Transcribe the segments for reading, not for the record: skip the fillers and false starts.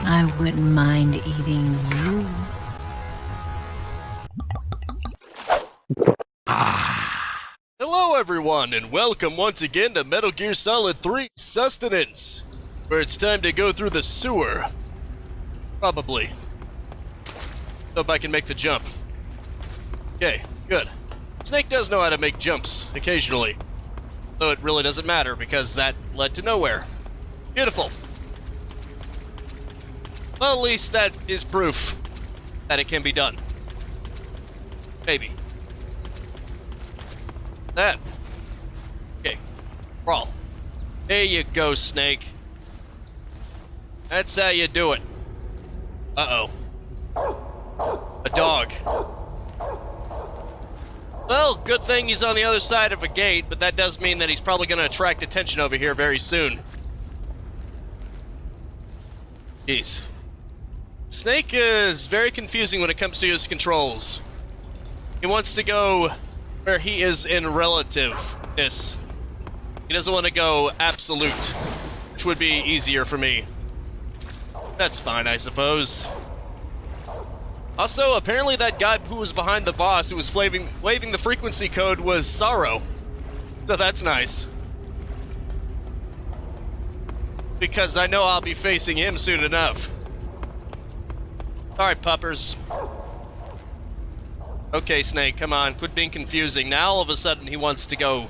I wouldn't mind eating you. Hello everyone, and welcome once again to Metal Gear Solid 3 Sustenance, where it's time to go through the sewer. Probably. Hope I can make the jump. Okay, good. Snake does know how to make jumps, occasionally. Though it really doesn't matter, because that led to nowhere. Beautiful. Well, at least that is proof that it can be done. Maybe. That. Okay. Crawl. There you go, Snake. That's how you do it. Uh-oh. A dog. Well, good thing he's on the other side of a gate, but that does mean that he's probably going to attract attention over here very soon. Jeez. Snake is very confusing when it comes to his controls. He wants to go where he is in relativeness. He doesn't want to go absolute, which would be easier for me. That's fine, I suppose. Also, apparently that guy who was behind the boss, who was waving the frequency code, was Sorrow. So that's nice. Because I know I'll be facing him soon enough. Alright, puppers. Okay, Snake, come on, quit being confusing. Now all of a sudden he wants to go...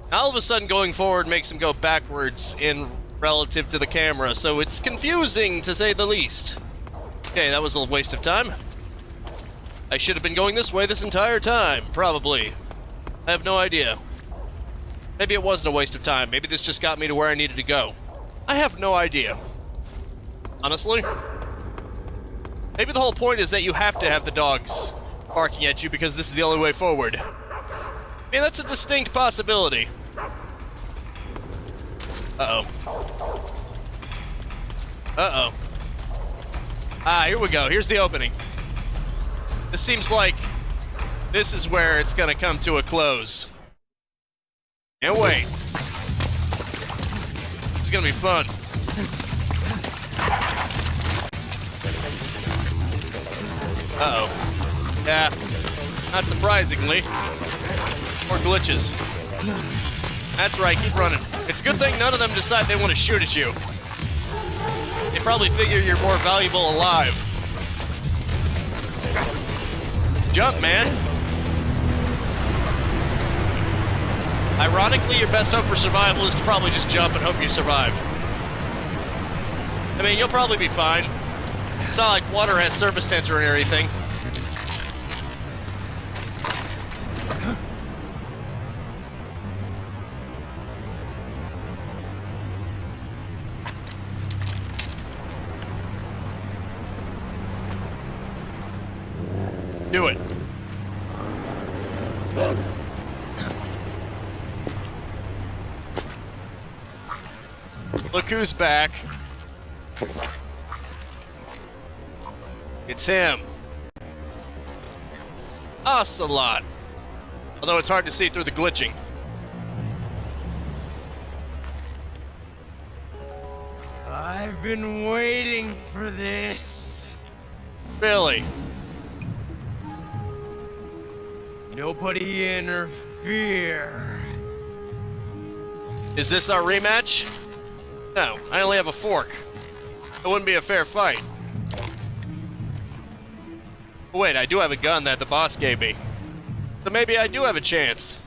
Now all of a sudden going forward makes him go backwards in relative to the camera, so it's confusing to say the least. Okay, that was a waste of time. I should have been going this way this entire time, probably. I have no idea. Maybe it wasn't a waste of time. Maybe this just got me to where I needed to go. I have no idea. Honestly. Maybe the whole point is that you have to have the dogs barking at you because this is the only way forward. I mean, that's a distinct possibility. Uh-oh. Uh-oh. Ah, here we go. Here's the opening. This seems like this is where it's gonna come to a close. And wait. It's gonna be fun. Uh-oh. Yeah, not surprisingly. More glitches. That's right, keep running. It's a good thing none of them decide they want to shoot at you. They probably figure you're more valuable alive. Jump, man. Ironically, your best hope for survival is to probably just jump and hope you survive. I mean, you'll probably be fine. It's not like water has surface tension or anything. Do it. Look who's back. It's him. Ocelot. Although it's hard to see through the glitching. I've been waiting for this. Really? Nobody interfere. Is this our rematch? No, I only have a fork. It wouldn't be a fair fight. Oh, wait, I do have a gun that the boss gave me. So maybe I do have a chance.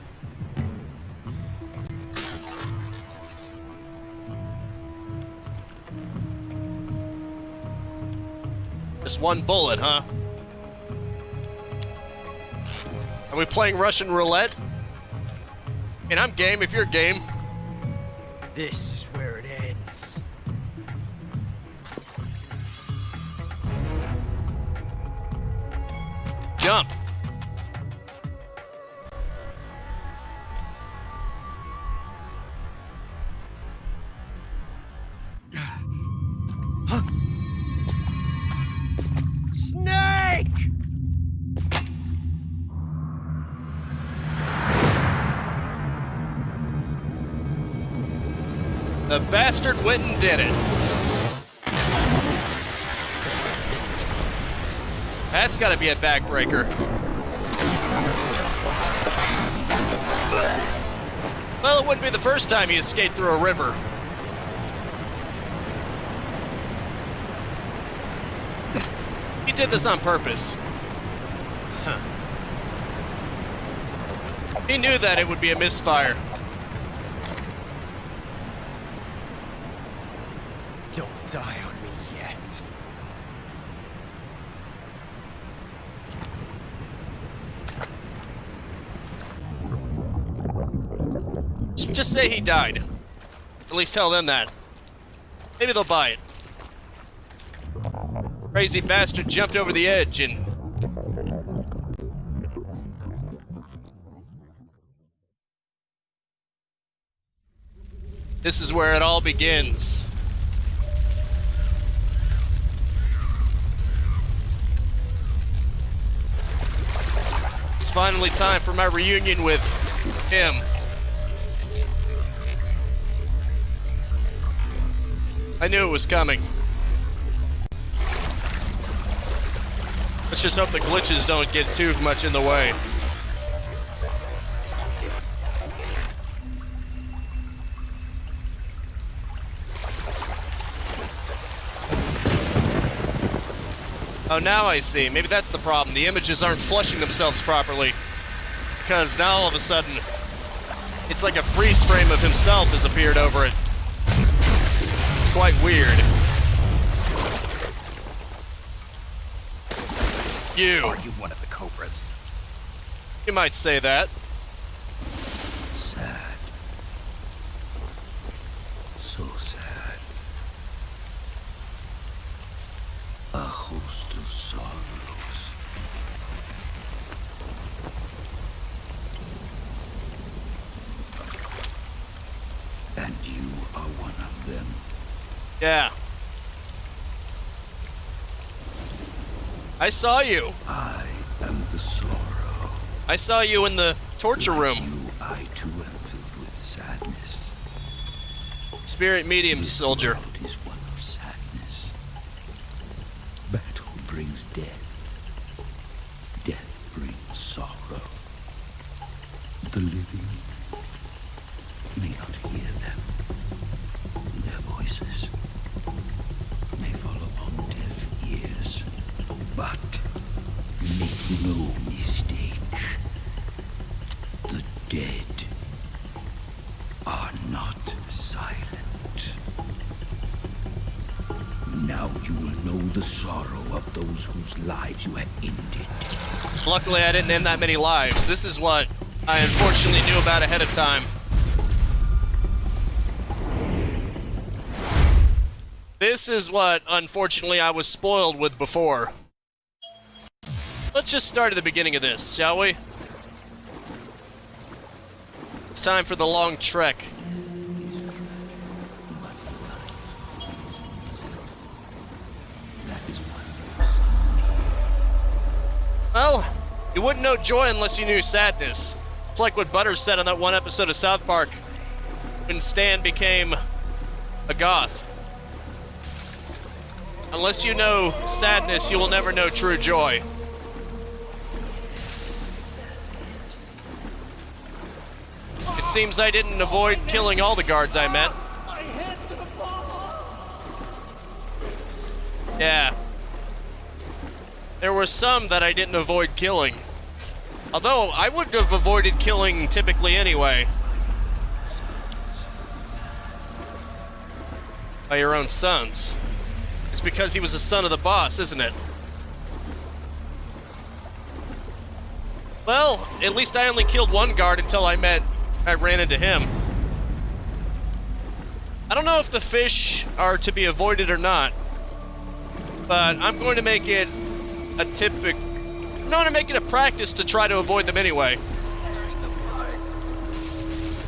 Just one bullet, huh? Are we playing Russian roulette? I mean, I'm game if you're game. This is where it ends. Jump. Snake! The bastard went and did it. That's gotta be a backbreaker. Well, it wouldn't be the first time he escaped through a river. He did this on purpose. Huh. He knew that it would be a misfire. Don't die on me yet. Just say he died. At least tell them that. Maybe they'll buy it. Crazy bastard jumped over the edge and... This is where it all begins. It's finally time for my reunion with him. I knew it was coming. Let's just hope the glitches don't get too much in the way. Oh, now I see. Maybe that's the problem. The images aren't flushing themselves properly. Because now all of a sudden, it's like a freeze frame of himself has appeared over it. It's quite weird. You. Are you one of the Cobras? You might say that. Sad. So sad. A host of sorrows. And you are one of them. Yeah. I saw you. I am the sorrow. I saw you in the torture room. You, I too am filled with sadness. Spirit medium soldier. World is one of sadness. Battle brings death. Death brings sorrow. The living may not hear them. Their voices may fall upon deaf ears. But make no mistake, the dead are not silent. Now you will know the sorrow of those whose lives you have ended. Luckily, I didn't end that many lives. This is what I unfortunately knew about ahead of time. This is what, unfortunately, I was spoiled with before. Let's just start at the beginning of this, shall we? It's time for the long trek. Well, you wouldn't know joy unless you knew sadness. It's like what Butters said on that one episode of South Park when Stan became a goth. Unless you know sadness, you will never know true joy. It seems I didn't avoid killing all the guards I met. Yeah. There were some that I didn't avoid killing. Although, I would have avoided killing typically anyway. By your own sons. It's because he was a son of the boss, isn't it? Well, at least I only killed one guard until I ran into him. I don't know if the fish are to be avoided or not, but I'm going to make it I'm going to make it a practice to try to avoid them anyway.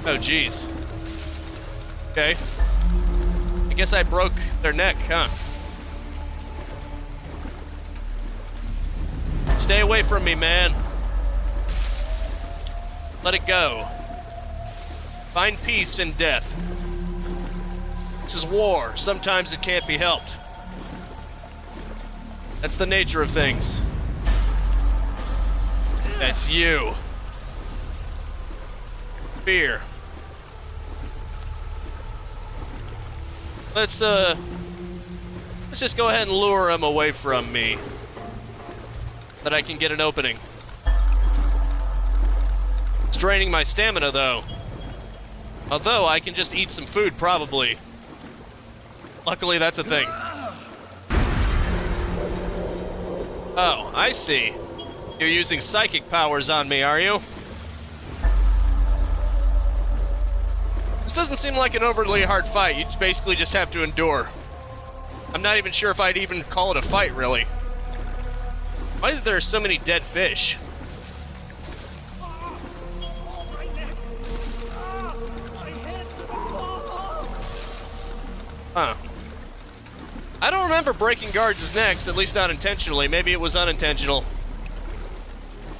Oh, jeez. Okay. I guess I broke their neck, huh? Stay away from me, man. Let it go. Find peace in death. This is war. Sometimes it can't be helped. That's the nature of things. That's you. Fear. Let's just go ahead and lure him away from me. That I can get an opening. It's draining my stamina, though. Although, I can just eat some food, probably. Luckily, that's a thing. Oh, I see. You're using psychic powers on me, are you? This doesn't seem like an overly hard fight. You basically just have to endure. I'm not even sure if I'd even call it a fight, really. Why is there so many dead fish? Huh. I don't remember breaking guards' necks, at least not intentionally. Maybe it was unintentional.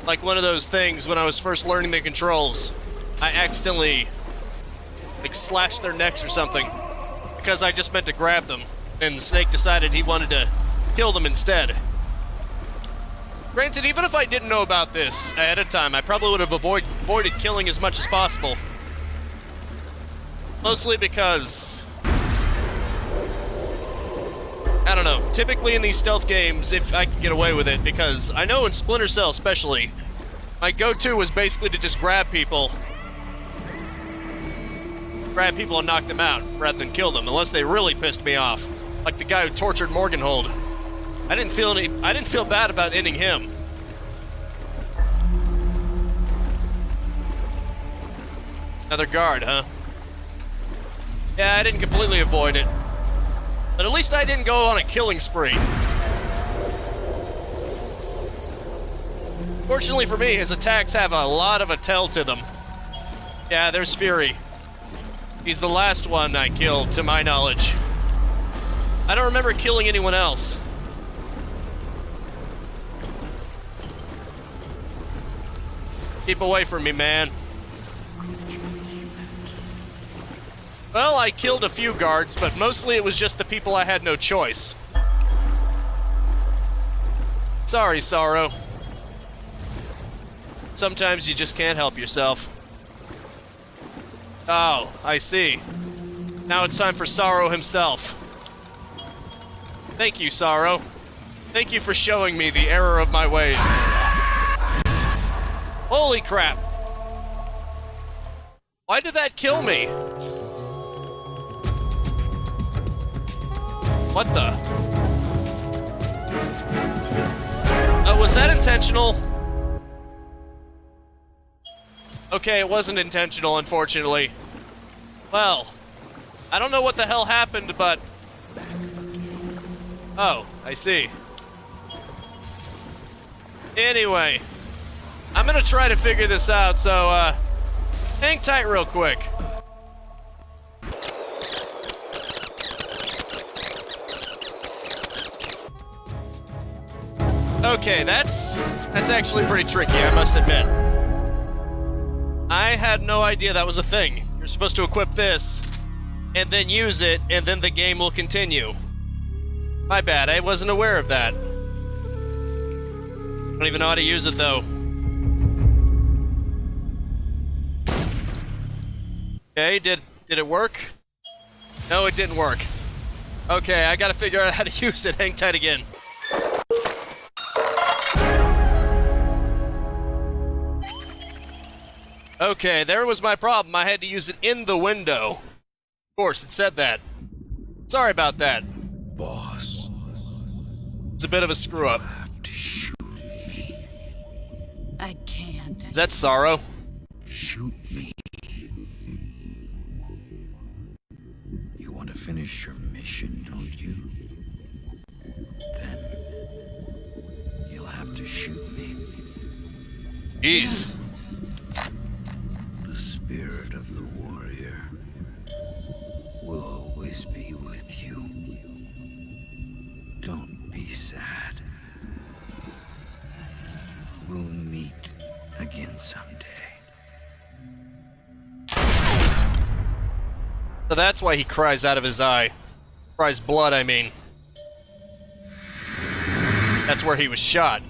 Like one of those things when I was first learning the controls. I accidentally, like, slashed their necks or something. Because I just meant to grab them. And the snake decided he wanted to kill them instead. Granted, even if I didn't know about this ahead of time, I probably would have avoided killing as much as possible. Mostly because... I don't know, typically in these stealth games, if I can get away with it, because I know in Splinter Cell especially, my go-to was basically to just grab people and knock them out, rather than kill them, unless they really pissed me off. Like the guy who tortured Morganhold. I didn't feel bad about ending him. Another guard, huh? Yeah, I didn't completely avoid it. But at least I didn't go on a killing spree. Fortunately for me, his attacks have a lot of a tell to them. Yeah, there's Fury. He's the last one I killed, to my knowledge. I don't remember killing anyone else. Keep away from me, man. Well, I killed a few guards, but mostly it was just the people I had no choice. Sorry, Sorrow. Sometimes you just can't help yourself. Oh, I see. Now it's time for Sorrow himself. Thank you, Sorrow. Thank you for showing me the error of my ways. Holy crap. Why did that kill me? What the? Was that intentional? Okay, it wasn't intentional, unfortunately. Well, I don't know what the hell happened, but... Oh, I see. Anyway, I'm gonna try to figure this out, so, hang tight real quick. Okay, that's actually pretty tricky, I must admit. I had no idea that was a thing. You're supposed to equip this, and then use it, and then the game will continue. My bad, I wasn't aware of that. I don't even know how to use it, though. Okay, did it work? No, it didn't work. Okay, I gotta figure out how to use it. Hang tight again. Okay, there was my problem. I had to use it in the window. Of course, it said that. Sorry about that. Boss. It's a bit of a screw-up. Have to shoot me. I can't. Is that Sorrow? Shoot me. You want to finish your mission, don't you? Then you'll have to shoot me. Jeez. The spirit of the warrior will always be with you. Don't be sad. We'll meet again someday. So that's why he cries out of his eye. Cries blood, I mean. That's where he was shot.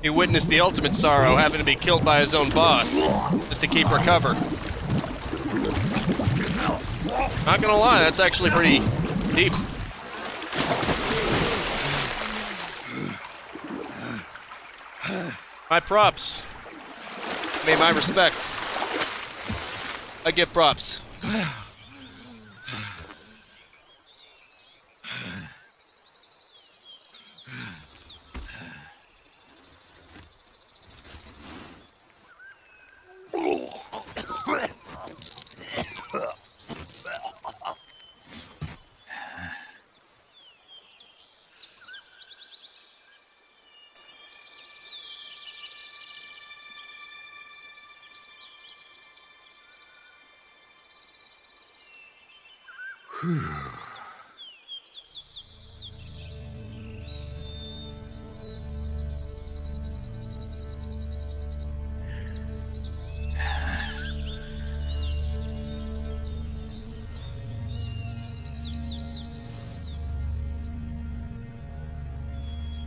He witnessed the ultimate sorrow, having to be killed by his own boss, just to keep her cover. Not gonna lie, that's actually pretty deep. My props. I mean, my respect. I give props.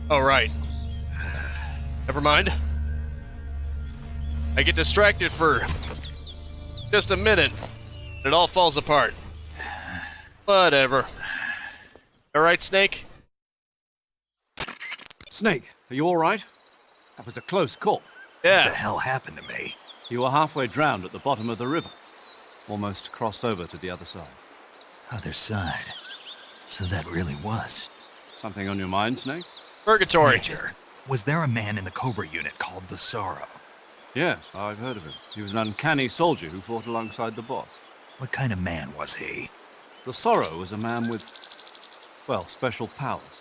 Oh, right. Never mind. I get distracted for just a minute, and it all falls apart. Whatever. Alright, Snake? Snake, are you all right? That was a close call. What the Yeah. hell happened to me? You were halfway drowned at the bottom of the river. Almost crossed over to the other side. Other side. So that really was. Something on your mind, Snake? Purgatory. Major, was there a man in the Cobra unit called the Sorrow? Yes, I've heard of him. He was an uncanny soldier who fought alongside the boss. What kind of man was he? The Sorrow was a man with, well, special powers.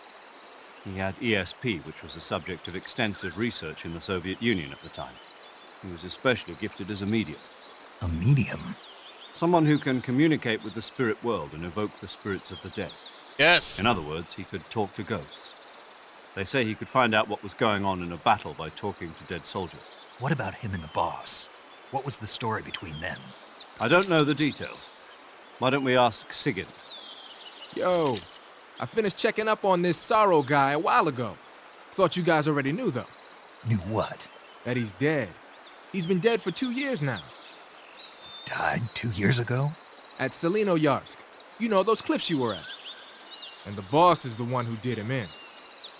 He had ESP, which was the subject of extensive research in the Soviet Union at the time. He was especially gifted as a medium. A medium? Someone who can communicate with the spirit world and evoke the spirits of the dead. Yes. In other words, he could talk to ghosts. They say he could find out what was going on in a battle by talking to dead soldiers. What about him and the boss? What was the story between them? I don't know the details. Why don't we ask Sigurd? Yo, I finished checking up on this Sorrow guy a while ago. Thought you guys already knew, though, Knew what? that he's dead. He's been dead for 2 years now. Died 2 years ago? At Selino-Yarsk. You know, those cliffs you were at. And the boss is the one who did him in.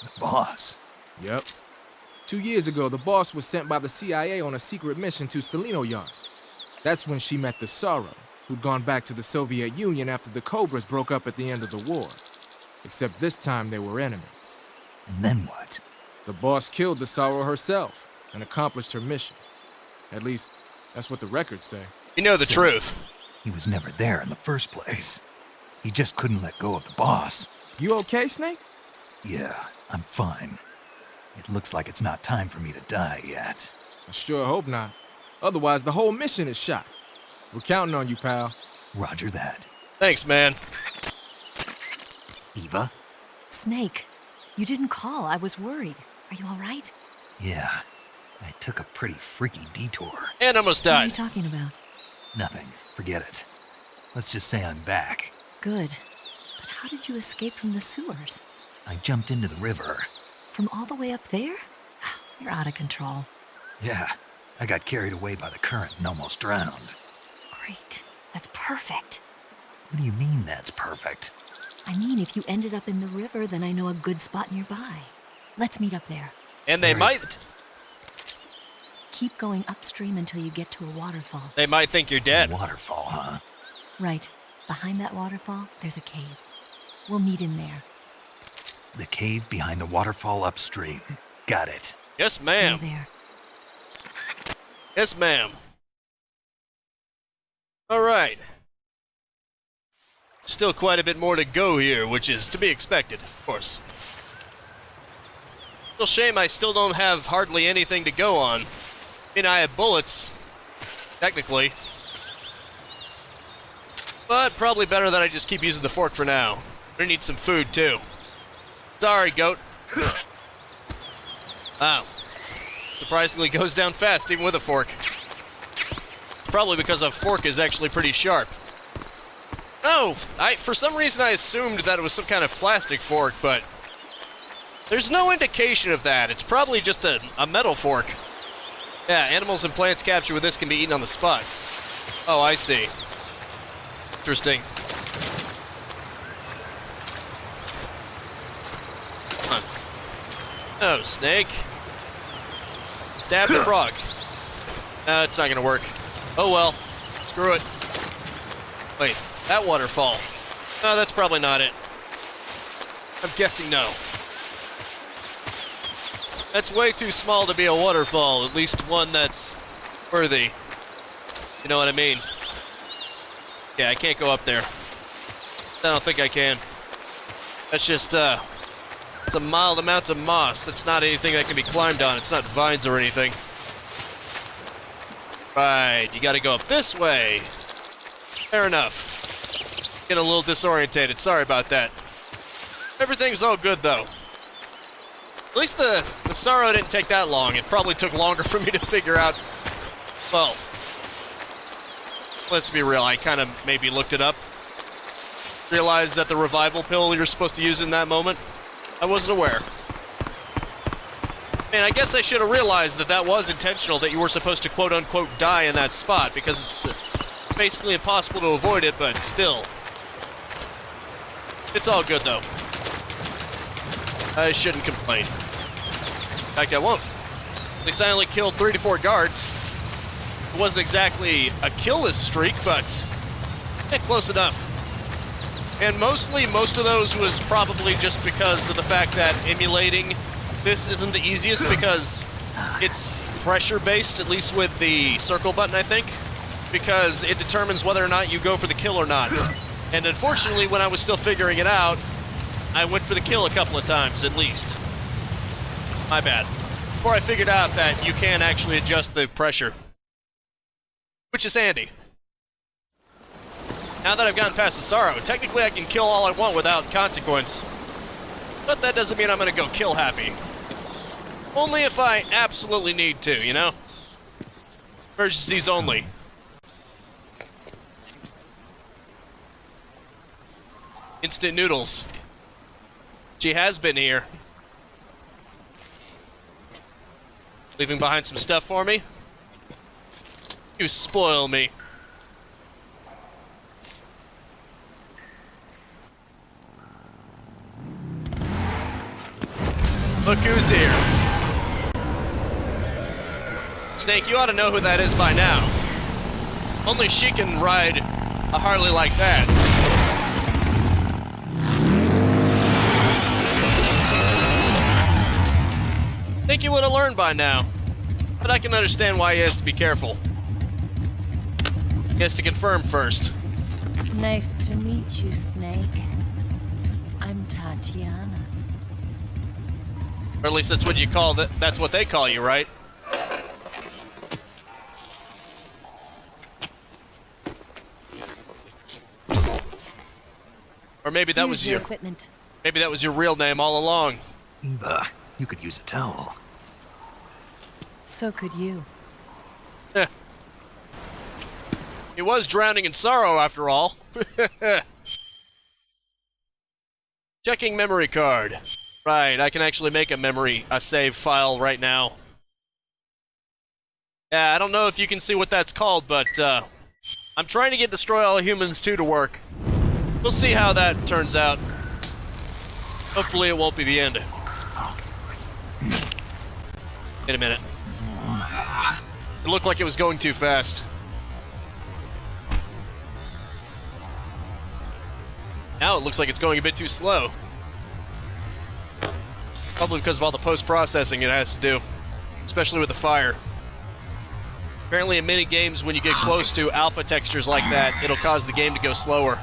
The boss? Yep. 2 years ago, the boss was sent by the CIA on a secret mission to Selino-Yarsk. That's when she met the Sorrow, who'd gone back to the Soviet Union after the Cobras broke up at the end of the war. Except this time they were enemies. And then what? The boss killed the Sorrow herself and accomplished her mission. At least, that's what the records say. You know the So- truth. He was never there in the first place. He just couldn't let go of the boss. You okay, Snake? Yeah, I'm fine. It looks like it's not time for me to die yet. I sure hope not. Otherwise, the whole mission is shot. We're counting on you, pal. Roger that. Thanks, man. Eva? Snake, you didn't call. I was worried. Are you all right? Yeah, I took a pretty freaky detour. And almost What are you died. talking about? Nothing. Forget it. Let's just say I'm back. Good. But how did you escape from the sewers? I jumped into the river. From all the way up there? You're out of control. Yeah, I got carried away by the current and almost drowned. Great. That's perfect. What do you mean that's perfect? I mean, if you ended up in the river, then I know a good spot nearby. Let's meet up there. And they Where is might Keep going upstream until you get to a waterfall. they might think you're dead. Waterfall, huh? Right. Behind that waterfall, there's a cave. We'll meet in there. The cave behind the waterfall upstream. Got it. Yes, See ma'am. you there. Yes, ma'am. Alright. Still quite a bit more to go here, which is to be expected, of course. Still shame I still don't have hardly anything to go on. I mean, I have bullets, technically. But probably better that I just keep using the fork for now. I'm gonna need some food, too. Sorry, goat. Wow. Surprisingly goes down fast, even with a fork. It's probably because a fork is actually pretty sharp. No, for some reason I assumed that it was some kind of plastic fork, but There's no indication of that. It's probably just a metal fork. Yeah, animals and plants captured with this can be eaten on the spot. Oh, I see. Interesting. Come on. Oh, snake. Stab the frog. No, it's not gonna work. Oh well. Screw it. Wait, that waterfall. No, that's probably not it. I'm guessing no. That's way too small to be a waterfall, at least one that's worthy. You know what I mean? Yeah, I can't go up there. I don't think I can. That's just, it's a mild amount of moss. That's not anything that can be climbed on. It's not vines or anything. Right, you gotta go up this way. Fair enough. Getting a little disorientated. Sorry about that. Everything's all good, though. At least the sorrow didn't take that long. It probably took longer for me to figure out. Well, let's be real. I kind of maybe looked it up. Realized that the revival pill you're supposed to use in that moment, I wasn't aware. I mean, I guess I should have realized that that was intentional, that you were supposed to quote-unquote die in that spot, because it's basically impossible to avoid it, but still. It's all good, though. I shouldn't complain. In fact, I won't. At least I only killed 3 to 4 guards. It wasn't exactly a killless streak, but close enough. And most of those was probably just because of the fact that emulating this isn't the easiest, because it's pressure-based, at least with the circle button, I think, because it determines whether or not you go for the kill or not. And unfortunately, when I was still figuring it out, I went for the kill a couple of times, at least. My bad. Before I figured out that you can actually adjust the pressure. Which is handy. Now that I've gotten past the sorrow, technically I can kill all I want without consequence. But that doesn't mean I'm gonna go kill happy. Only if I absolutely need to, you know? Emergencies only. Instant noodles. She has been here. Leaving behind some stuff for me? You spoil me. Look who's here. Snake, you ought to know who that is by now. Only she can ride a Harley like that. Think you would have learned by now, but I can understand why he has to be careful. He has to confirm first. Nice to meet you, Snake. I'm Tatiana. Or at least that's what you call it. That's what they call you, right? Or maybe that was your equipment. Maybe that was your real name all along. Eva, you could use a towel. So could you. Heh. He was drowning in sorrow, after all. Checking memory card. Right, I can actually make a save file right now. Yeah, I don't know if you can see what that's called, but I'm trying to get Destroy All Humans 2 to work. We'll see how that turns out. Hopefully it won't be the end. Wait a minute. It looked like it was going too fast. Now it looks like it's going a bit too slow. Probably because of all the post-processing it has to do. Especially with the fire. Apparently in many games, when you get close to alpha textures like that, it'll cause the game to go slower.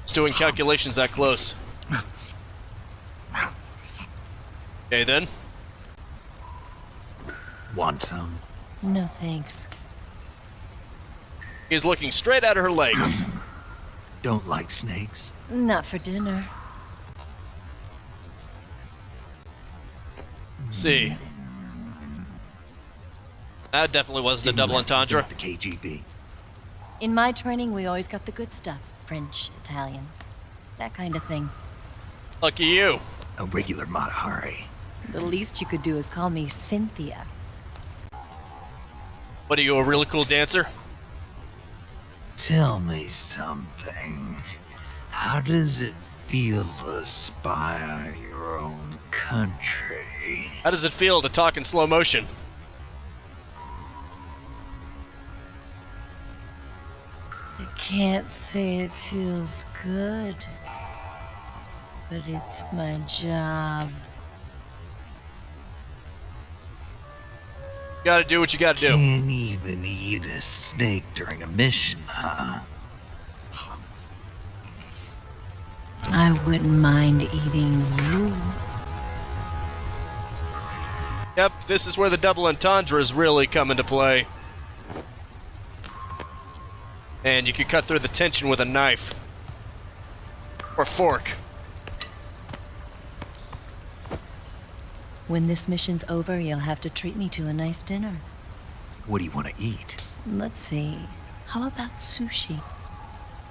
It's doing calculations that close. Okay then. Want some? No thanks. He's looking straight at her legs. Don't like snakes? Not for dinner. Let's see. That definitely wasn't a double entendre. The KGB. In my training, we always got the good stuff. French, Italian. that kind of thing. Lucky you. A regular Matahari. The least you could do is call me Cynthia. What are you, a really cool dancer? Tell me something. How does it feel to spy on your own country? How does it feel to talk in slow motion? I can't say it feels good, but it's my job. You gotta do what you gotta do. Can't even eat a snake during a mission, huh? I wouldn't mind eating you. Yep, this is where the double entendres really come into play. And you can cut through the tension with a knife. Or fork. When this mission's over, you'll have to treat me to a nice dinner. What do you want to eat? Let's see. How about sushi?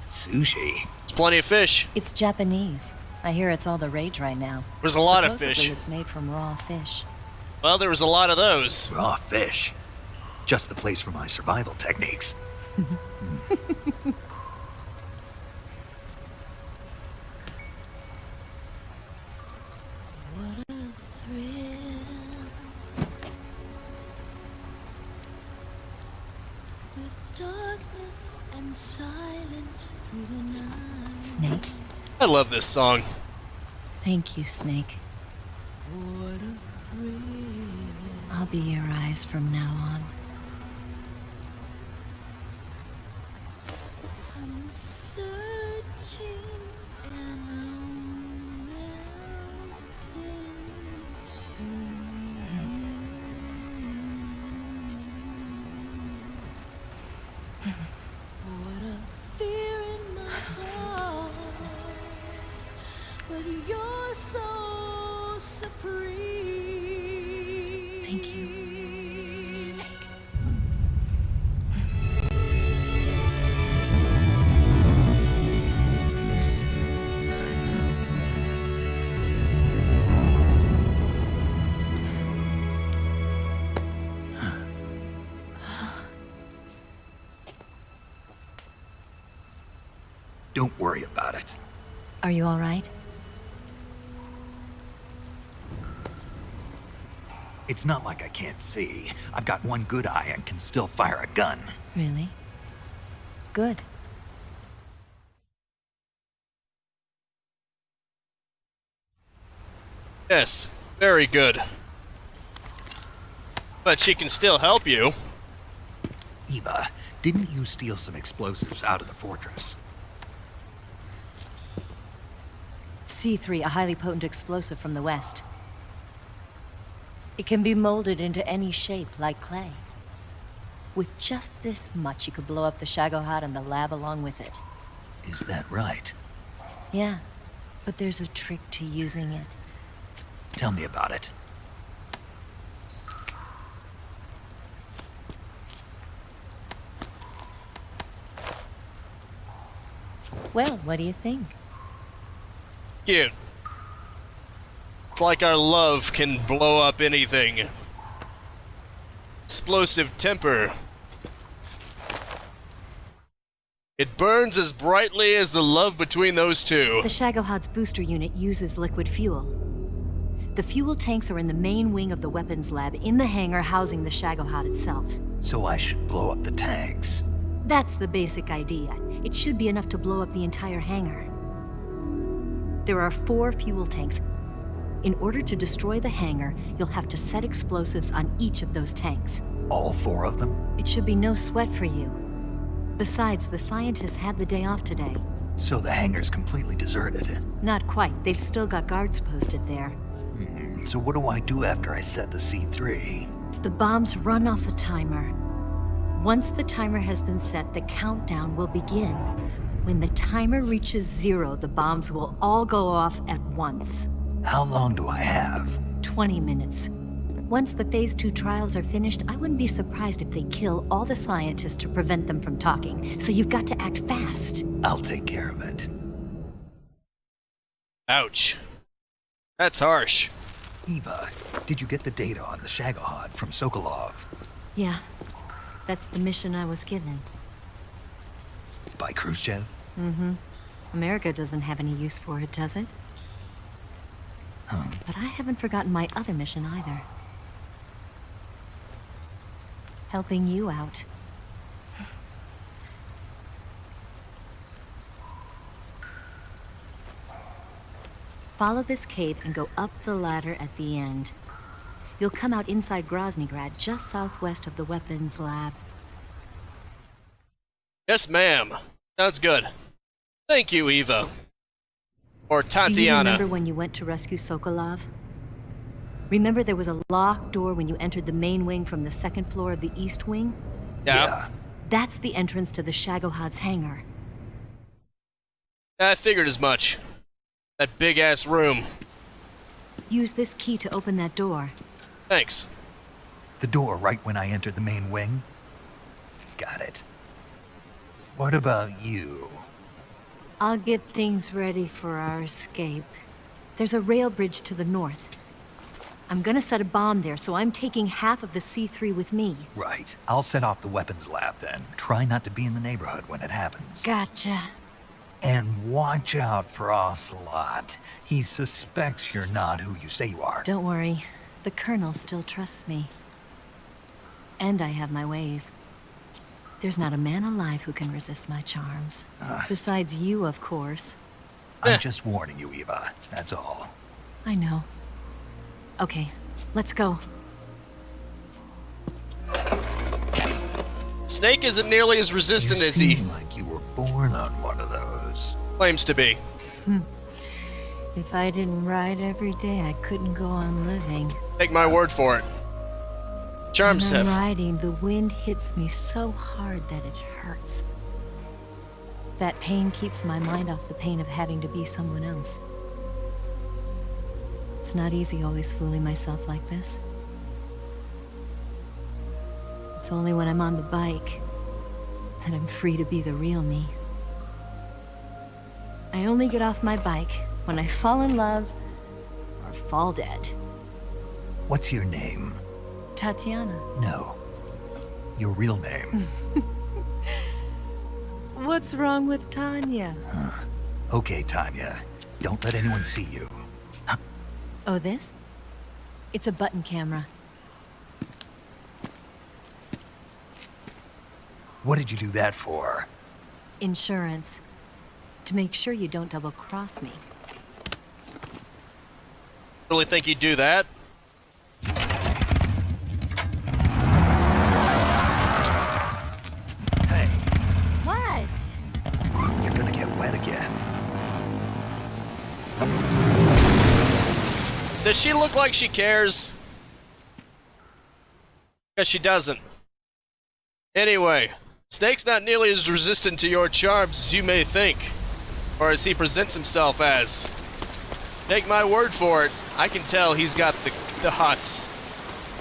Sushi? There's plenty of fish. It's Japanese. I hear it's all the rage right now. There's a lot of Supposedly fish. It's made from raw fish. Well, there was a lot of those. Raw fish. Just the place for my survival techniques. What a thrill. With darkness and silence through the night. Snake? I love this song. Thank you, Snake. What a thrill. I'll be your eyes from now on. I'm searching and I'm melting too. What a fear in my heart, but you're so supreme. Thank you, Snake. Don't worry about it. Are you all right? It's not like I can't see. I've got one good eye and can still fire a gun. Really? Good. Yes, very good. But she can still help you. Eva, didn't you steal some explosives out of the fortress? C3, a highly potent explosive from the west. It can be molded into any shape, like clay. With just this much, you could blow up the Shagohod and the lab along with it. Is that right? Yeah, but there's a trick to using it. Tell me about it. Well, what do you think? Cute. It's like our love can blow up anything. Explosive temper. It burns as brightly as the love between those two. The Shagohod's booster unit uses liquid fuel. The fuel tanks are in the main wing of the weapons lab in the hangar housing the Shagohod itself. So I should blow up the tanks. That's the basic idea. It should be enough to blow up the entire hangar. There are 4 fuel tanks. In order to destroy the hangar, you'll have to set explosives on each of those tanks. All 4 of them? It should be no sweat for you. Besides, the scientists had the day off today. So the hangar's completely deserted. Not quite. They've still got guards posted there. So what do I do after I set the C3? The bombs run off a timer. Once the timer has been set, the countdown will begin. When the timer reaches 0, the bombs will all go off at once. How long do I have? 20 minutes. Once the Phase 2 trials are finished, I wouldn't be surprised if they kill all the scientists to prevent them from talking. So you've got to act fast. I'll take care of it. Ouch. That's harsh. Eva, did you get the data on the Shagohod from Sokolov? Yeah, that's the mission I was given. By Khrushchev? America doesn't have any use for it, does it? But I haven't forgotten my other mission either. Helping you out. Follow this cave and go up the ladder at the end. You'll come out inside Groznygrad, just southwest of the weapons lab. Yes, ma'am. Sounds good. Thank you, Eva. Or Tatiana. Do you remember when you went to rescue Sokolov? Remember there was a locked door when you entered the main wing from the second floor of the east wing? Yeah. That's the entrance to the Shagohod's hangar. I figured as much. That big-ass room. Use this key to open that door. Thanks. The door right when I entered the main wing? Got it. What about you? I'll get things ready for our escape. There's a rail bridge to the north. I'm gonna set a bomb there, so I'm taking half of the C3 with me. Right. I'll set off the weapons lab then. Try not to be in the neighborhood when it happens. Gotcha. And watch out for Ocelot. He suspects you're not who you say you are. Don't worry. The Colonel still trusts me. And I have my ways. There's not a man alive who can resist my charms. Besides you, of course. I'm just warning you, Eva. That's all. I know. Okay, let's go. Snake isn't nearly as resistant You as he seem like you were born on one of those. claims to be. If I didn't ride every day, I couldn't go on living. Take my word for it. Charms When I'm have. riding, the wind hits me so hard that it hurts. That pain keeps my mind off the pain of having to be someone else. It's not easy always fooling myself like this. It's only when I'm on the bike that I'm free to be the real me. I only get off my bike when I fall in love or fall dead. What's your name? Tatiana. No. Your real name. What's wrong with Tanya? Okay, Tanya. Don't let anyone see you. Oh, this? It's a button camera. What did you do that for? Insurance. To make sure you don't double-cross me. Really think he'd do that? Hey, What? you're gonna get wet again. Does she look like she cares? Because she doesn't. Anyway, Snake's not nearly as resistant to your charms as you may think, or as he presents himself as. Take my word for it, I can tell he's got the hots.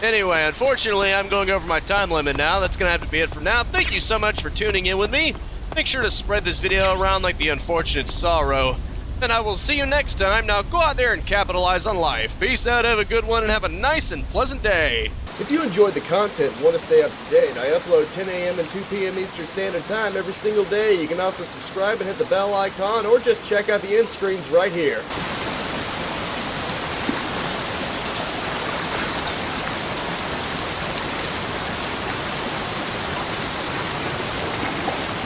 Anyway, unfortunately, I'm going over my time limit now. That's going to have to be it for now. Thank you so much for tuning in with me. Make sure to spread this video around like the unfortunate sorrow. And I will see you next time. Now go out there and capitalize on life. Peace out, have a good one, and have a nice and pleasant day. If you enjoyed the content and want to stay up to date, I upload 10 a.m. and 2 p.m. Eastern Standard Time every single day. You can also subscribe and hit the bell icon, or just check out the end screens right here.